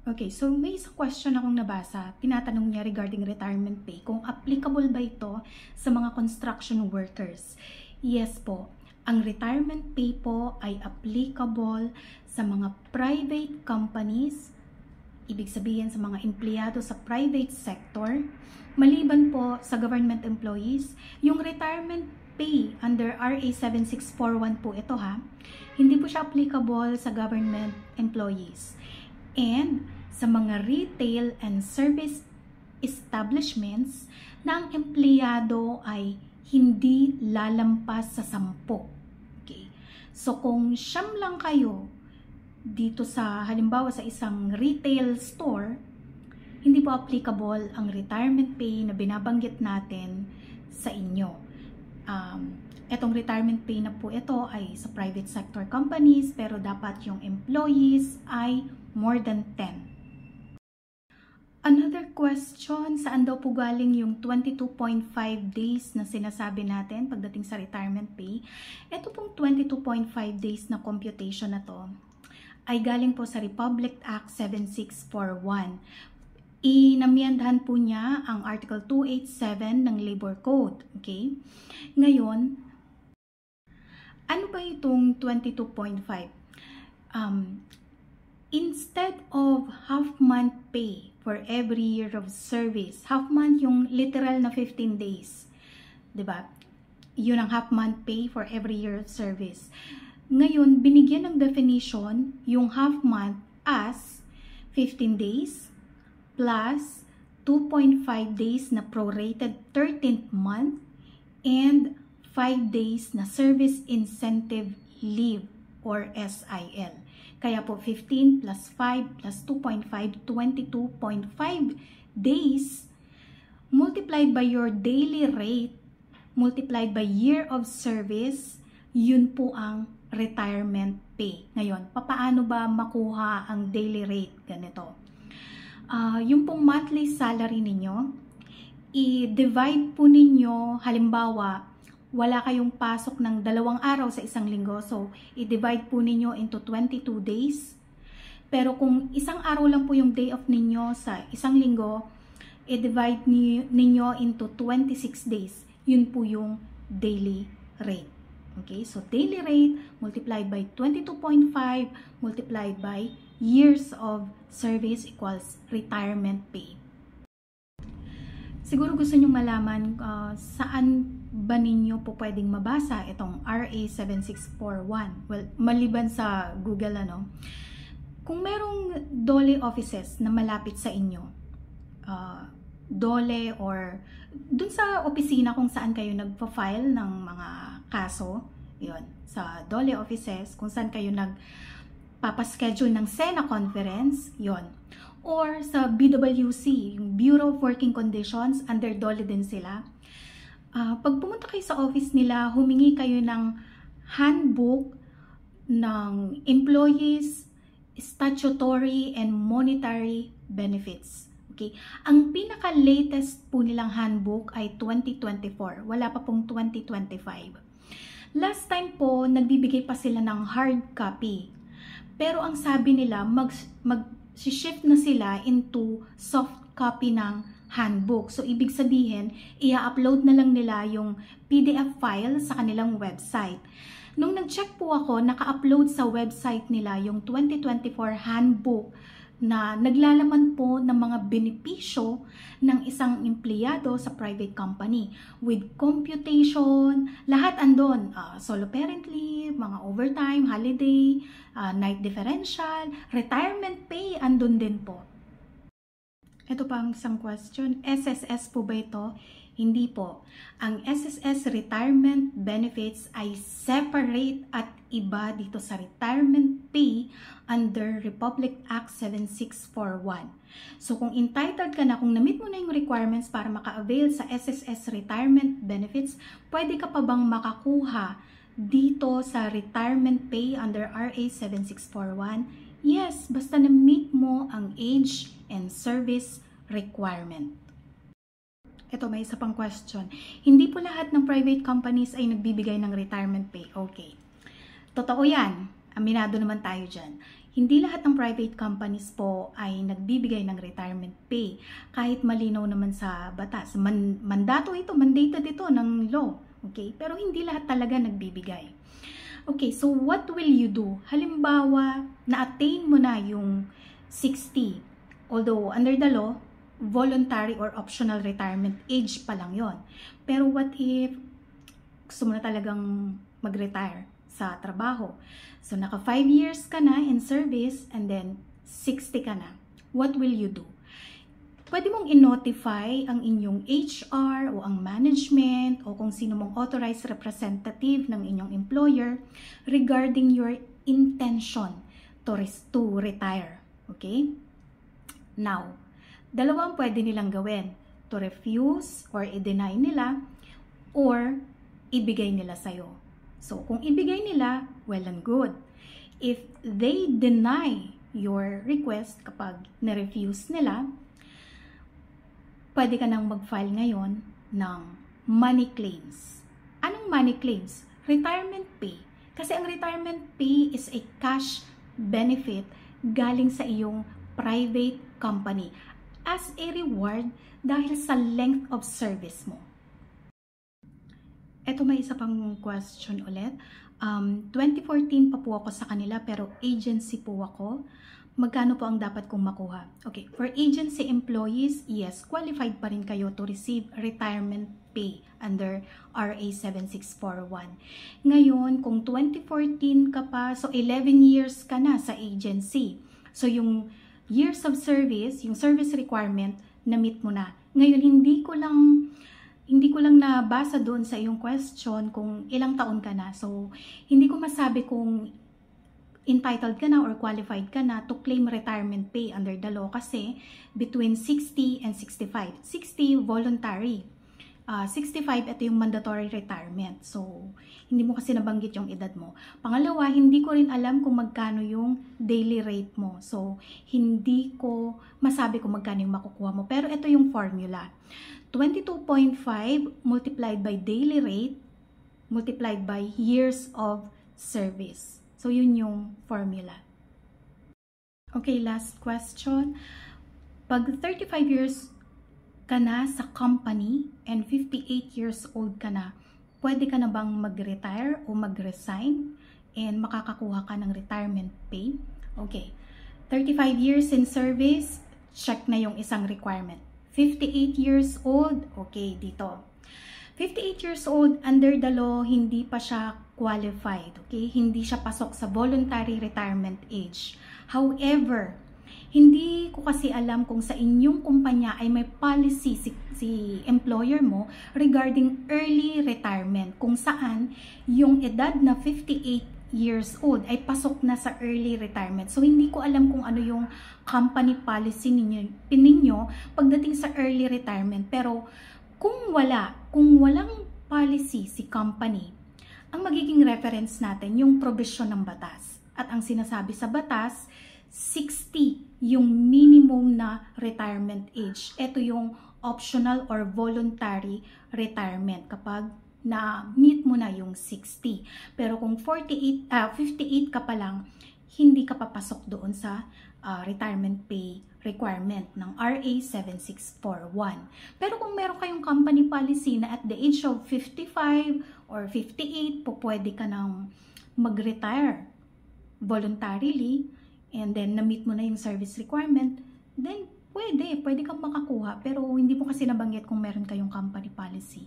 Okay, so may isang question akong nabasa. Tinatanong niya regarding retirement pay, kung applicable ba ito sa mga construction workers. Yes po, ang retirement pay po ay applicable sa mga private companies, ibig sabihin sa mga empleyado sa private sector, maliban po sa government employees. Yung retirement pay under RA 7641 po ito hindi po siya applicable sa government employees. And sa mga retail and service establishments na ang empleyado ay hindi lalampas sa 10. Okay. So kung siyam lang kayo dito sa halimbawa sa isang retail store, hindi po applicable ang retirement pay na binabanggit natin sa inyo. Etong retirement pay na po ito ay sa private sector companies, pero dapat yung employees ay more than 10. Another question, saan daw po galing yung 22.5 days na sinasabi natin pagdating sa retirement pay? Ito pong 22.5 days na computation na to ay galing po sa Republic Act 7641. Inamyandahan po niya ang Article 287 ng Labor Code. Okay? Ngayon, ano ba itong 22.5? Instead of half-month pay for every year of service, half-month yung literal na 15 days. Diba? Yun ang half-month pay for every year of service. Ngayon, binigyan ng definition yung half-month as 15 days plus 2.5 days na prorated 13th month and 5 days na Service Incentive Leave or SIL. Kaya po 15 plus 5 plus 2.5, 22.5 days multiplied by your daily rate, multiplied by year of service, yun po ang retirement pay. Ngayon, paano ba makuha ang daily rate? Ganito. Yung pong monthly salary ninyo, i-divide po ninyo, halimbawa, wala kayong pasok ng 2 araw sa isang linggo. So, i-divide po ninyo into 22 days. Pero kung isang araw lang po yung day off ninyo sa isang linggo, i-divide ninyo into 26 days. Yun po yung daily rate. Okay? So, daily rate multiplied by 22.5 multiplied by years of service equals retirement pay. Siguro gusto nyong malaman saan ba ninyo po pwedeng mabasa itong RA 7641. Well, maliban sa Google, kung merong DOLE offices na malapit sa inyo, DOLE or dun sa opisina kung saan kayo nagpa-file ng mga kaso, yun, sa DOLE offices, kung saan kayo nagpapaschedule ng SENA conference, yun. Or sa BWC, yung Bureau of Working Conditions, under DOLE din sila. Pag pumunta kayo sa office nila, humingi kayo ng handbook ng employees, statutory and monetary benefits. Okay? Ang pinaka-latest po nilang handbook ay 2024. Wala pa pong 2025. Last time po, nagbibigay pa sila ng hard copy. Pero ang sabi nila, mag-shift na sila into soft copy ng handbook. So, ibig sabihin, i-upload na lang nila yung PDF file sa kanilang website. Nung nag-check po ako, naka-upload sa website nila yung 2024 handbook na naglalaman po ng mga benepisyo ng isang empleyado sa private company with computation, lahat andon, solo parent leave, mga overtime, holiday, night differential, retirement pay, andun din po. Ito pa ang isang question, SSS po ba ito? Hindi po. Ang SSS retirement benefits ay separate at iba dito sa retirement pay under Republic Act 7641. So kung entitled ka na, kung na-meet mo na yung requirements para maka-avail sa SSS retirement benefits, pwede ka pa bang makakuha dito sa retirement pay under RA 7641? Yes, basta na-meet mo ang age and service requirement. Ito, may isa pang question. Hindi po lahat ng private companies ay nagbibigay ng retirement pay. Okay. Totoo yan. Aminado naman tayo dyan. Hindi lahat ng private companies po ay nagbibigay ng retirement pay. Kahit malinaw naman sa batas. Mandated ito ng law. Okay? Pero hindi lahat talaga nagbibigay. Okay, so what will you do? Halimbawa, na-attain mo na yung 60. Although, under the law, voluntary or optional retirement age pa lang yon. Pero what if gusto mo na talagang mag-retire sa trabaho? So, naka 5 years ka na in service and then 60 ka na. What will you do? Pwede mong i-notify ang inyong HR o ang management o kung sino mong authorized representative ng inyong employer regarding your intention to retire. Okay? Now, dalawang pwede nilang gawin. To refuse or i-deny nila or ibigay nila sa'yo. So, kung ibigay nila, well and good. If they deny your request kapag na-refuse nila, pwede ka nang mag-file ngayon ng money claims. Anong money claims? Retirement pay. Kasi ang retirement pay is a cash benefit galing sa iyong private company as a reward dahil sa length of service mo. Eto, may isa pang question ulit. 2014 pa po ako sa kanila pero agency po ako. Magkano po ang dapat kong makuha? Okay, for agency employees, yes, qualified pa rin kayo to receive retirement pay under RA 7641. Ngayon, kung 2014 ka pa, so 11 years ka na sa agency. So yung years of service, yung service requirement, na-meet mo na. Ngayon, hindi ko lang nabasa doon sa iyong question kung ilang taon ka na. So, hindi ko masabi kung entitled ka na or qualified ka na to claim retirement pay under the law kasi between 60 and 65. 60, voluntary. 65, ito yung mandatory retirement. So, hindi mo kasi nabanggit yung edad mo. Pangalawa, hindi ko rin alam kung magkano yung daily rate mo. So, hindi ko masabi kung magkano yung makukuha mo. Pero ito yung formula. 22.5 multiplied by daily rate multiplied by years of service. So, yun yung formula. Okay, last question. Pag 35 years ka na sa company and 58 years old ka na, pwede ka na bang mag-retire o mag-resign and makakakuha ka ng retirement pay? Okay. 35 years in service, check na yung isang requirement. 58 years old, okay, dito. 58 years old, under the law, hindi pa siya qualified, okay? Hindi siya pasok sa voluntary retirement age. However, hindi ko kasi alam kung sa inyong kumpanya ay may policy si employer mo regarding early retirement, kung saan yung edad na 58 years old ay pasok na sa early retirement. So, hindi ko alam kung ano yung company policy ninyo pagdating sa early retirement. Pero, kung walang policy si company, ang magiging reference natin yung provision ng batas. At ang sinasabi sa batas, 60 yung minimum na retirement age. Ito yung optional or voluntary retirement kapag na-meet mo na yung 60. Pero kung 58 ka pa lang, hindi ka papasok doon sa retirement pay requirement ng RA 7641. Pero kung meron kayong company policy na at the age of 55 or 58, pwede ka nang mag-retire voluntarily and then na-meet mo na yung service requirement, then pwede kang makakuha. Pero hindi mo kasi nabanggit kung meron kayong company policy.